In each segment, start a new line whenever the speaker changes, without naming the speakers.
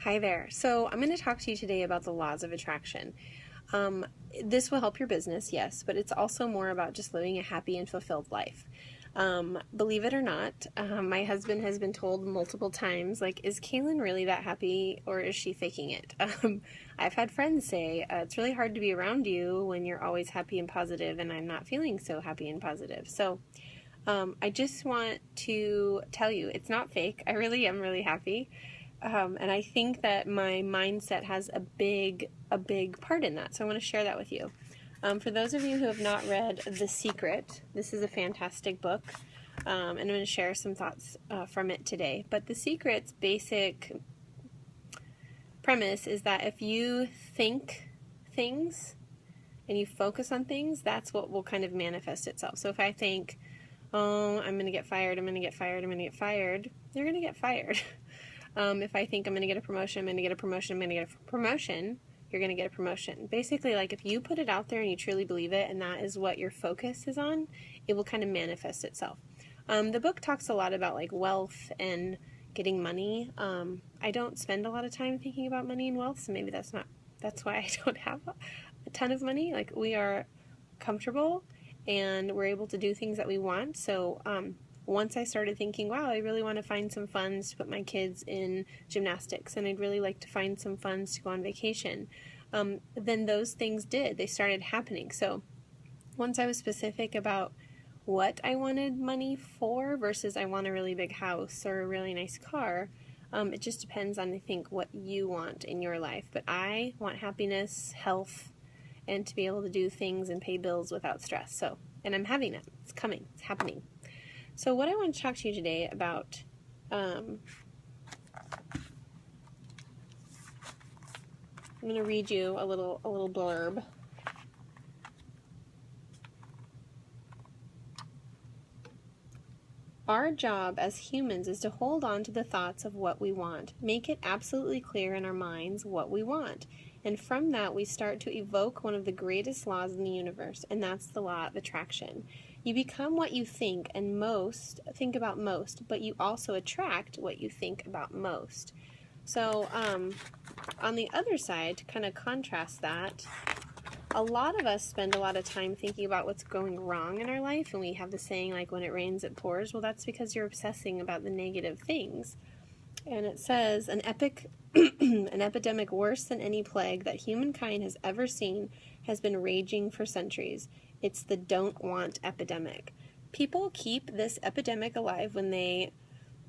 Hi there. So I'm going to talk to you today about the laws of attraction. This will help your business, yes, but it's also more about just living a happy and fulfilled life. Believe it or not, my husband has been told multiple times, like, is Kaylin really that happy or is she faking it? I've had friends say, it's really hard to be around you when you're always happy and positive, and I'm not feeling so happy and positive. So I just want to tell you, it's not fake. I really am really happy. And I think that my mindset has a big part in that. So I want to share that with you. For those of you who have not read The Secret, this is a fantastic book. And I'm going to share some thoughts from it today. But The Secret's basic premise is that if you think things and you focus on things, that's what will kind of manifest itself. So if I think, oh, I'm going to get fired, I'm going to get fired, I'm going to get fired, you're going to get fired. If I think I'm going to get a promotion, I'm going to get a promotion, I'm going to get a promotion, you're going to get a promotion. Basically, like, if you put it out there and you truly believe it and that is what your focus is on, it will kind of manifest itself. The book talks a lot about, like, wealth and getting money. I don't spend a lot of time thinking about money and wealth, so maybe that's why I don't have a ton of money. Like, we are comfortable and we're able to do things that we want. So, once I started thinking, wow, I really want to find some funds to put my kids in gymnastics, and I'd really like to find some funds to go on vacation, then those things they started happening. So once I was specific about what I wanted money for versus I want a really big house or a really nice car, it just depends on, I think, what you want in your life. But I want happiness, health, and to be able to do things and pay bills without stress. So, and I'm having it. It's coming. It's happening. So what I want to talk to you today about, I'm going to read you a little blurb. Our job as humans is to hold on to the thoughts of what we want, make it absolutely clear in our minds what we want, and from that we start to evoke one of the greatest laws in the universe, and that's the law of attraction. You become what you think about most, but you also attract what you think about most. So on the other side, to kind of contrast that, a lot of us spend a lot of time thinking about what's going wrong in our life, and we have the saying, like, when it rains it pours. Well, that's because you're obsessing about the negative things. And it says, an epidemic worse than any plague that humankind has ever seen has been raging for centuries. It's the don't want epidemic. People keep this epidemic alive when they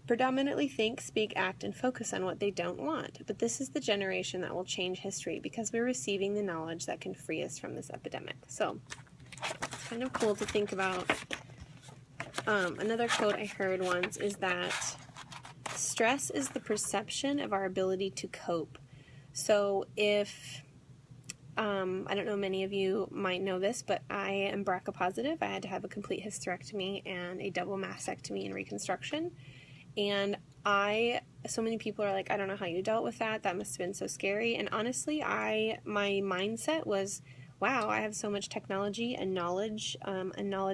predominantly think, speak, act, and focus on what they don't want. But this is the generation that will change history because we're receiving the knowledge that can free us from this epidemic. So it's kind of cool to think about. Another quote I heard once is that stress is the perception of our ability to cope. So if, I don't know, many of you might know this, but I am BRCA positive. I had to have a complete hysterectomy and a double mastectomy and reconstruction. And so many people are like, I don't know how you dealt with that. That must have been so scary. And honestly, my mindset was, wow, I have so much technology and knowledge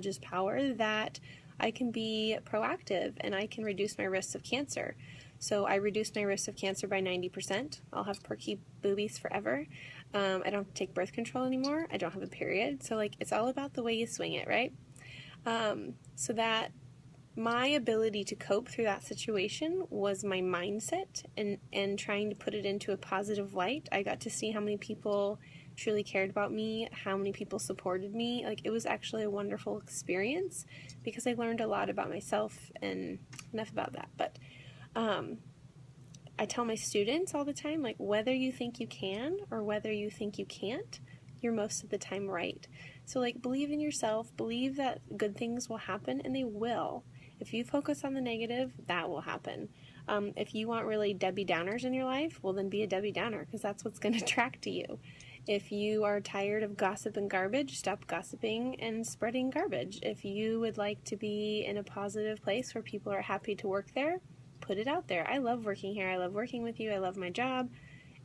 is power, that I can be proactive and I can reduce my risks of cancer. So I reduced my risk of cancer by 90%. I'll have perky boobies forever. I don't take birth control anymore. I don't have a period. So, like, it's all about the way you swing it, right? So that my ability to cope through that situation was my mindset, and trying to put it into a positive light. I got to see how many people truly cared about me, how many people supported me. Like, it was actually a wonderful experience because I learned a lot about myself, and enough about that. But I tell my students all the time, like, whether you think you can or whether you think you can't, you're most of the time right. So, like, believe in yourself, believe that good things will happen, and they will. If you focus on the negative, that will happen. If you want really Debbie Downers in your life, well, then be a Debbie Downer, because that's what's going to attract to you. If you are tired of gossip and garbage, stop gossiping and spreading garbage. If you would like to be in a positive place where people are happy to work there, put it out there. I love working here. I love working with you. I love my job.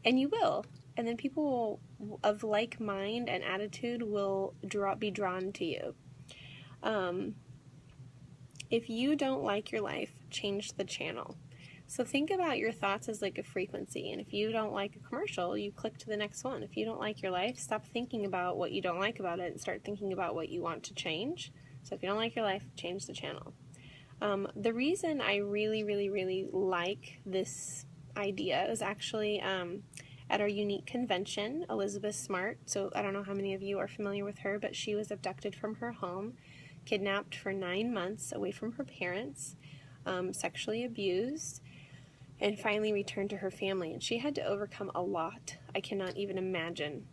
And you will. And then people of like mind and attitude will be drawn to you. If you don't like your life, change the channel. So think about your thoughts as like a frequency, and if you don't like a commercial, you click to the next one. If you don't like your life, stop thinking about what you don't like about it and start thinking about what you want to change. So if you don't like your life, change the channel. The reason I really like this idea is actually at our unique convention, Elizabeth Smart. So I don't know how many of you are familiar with her, but she was abducted from her home, kidnapped for 9 months away from her parents, sexually abused, and finally returned to her family. And she had to overcome a lot. I cannot imagine,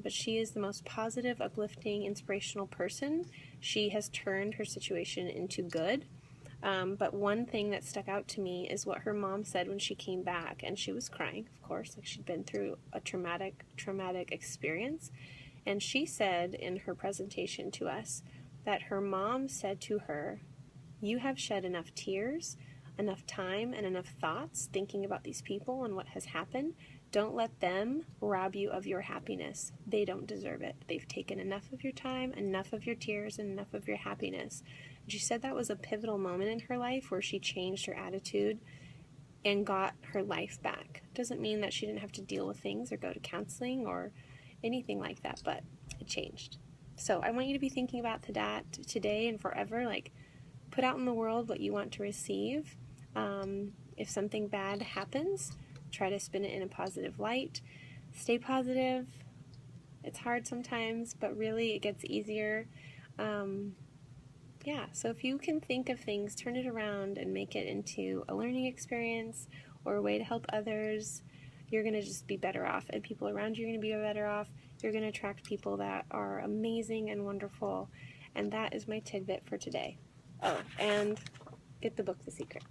but she is the most positive, uplifting, inspirational person. She has turned her situation into good. But one thing that stuck out to me is what her mom said when she came back, and she was crying, of course, like she'd been through a traumatic experience. And she said in her presentation to us that her mom said to her, "You have shed enough tears, enough time, and enough thoughts thinking about these people and what has happened. Don't let them rob you of your happiness. They don't deserve it. They've taken enough of your time, enough of your tears, and enough of your happiness." And she said that was a pivotal moment in her life where she changed her attitude and got her life back. Doesn't mean that she didn't have to deal with things or go to counseling or anything like that, but it changed. So I want you to be thinking about that today and forever. Like, put out in the world what you want to receive. If something bad happens, try to spin it in a positive light. Stay positive. It's hard sometimes, but really it gets easier. Yeah, so if you can think of things, turn it around and make it into a learning experience or a way to help others, you're going to just be better off, and people around you are going to be better off. You're going to attract people that are amazing and wonderful, and that is my tidbit for today. Oh, and get the book, The Secret.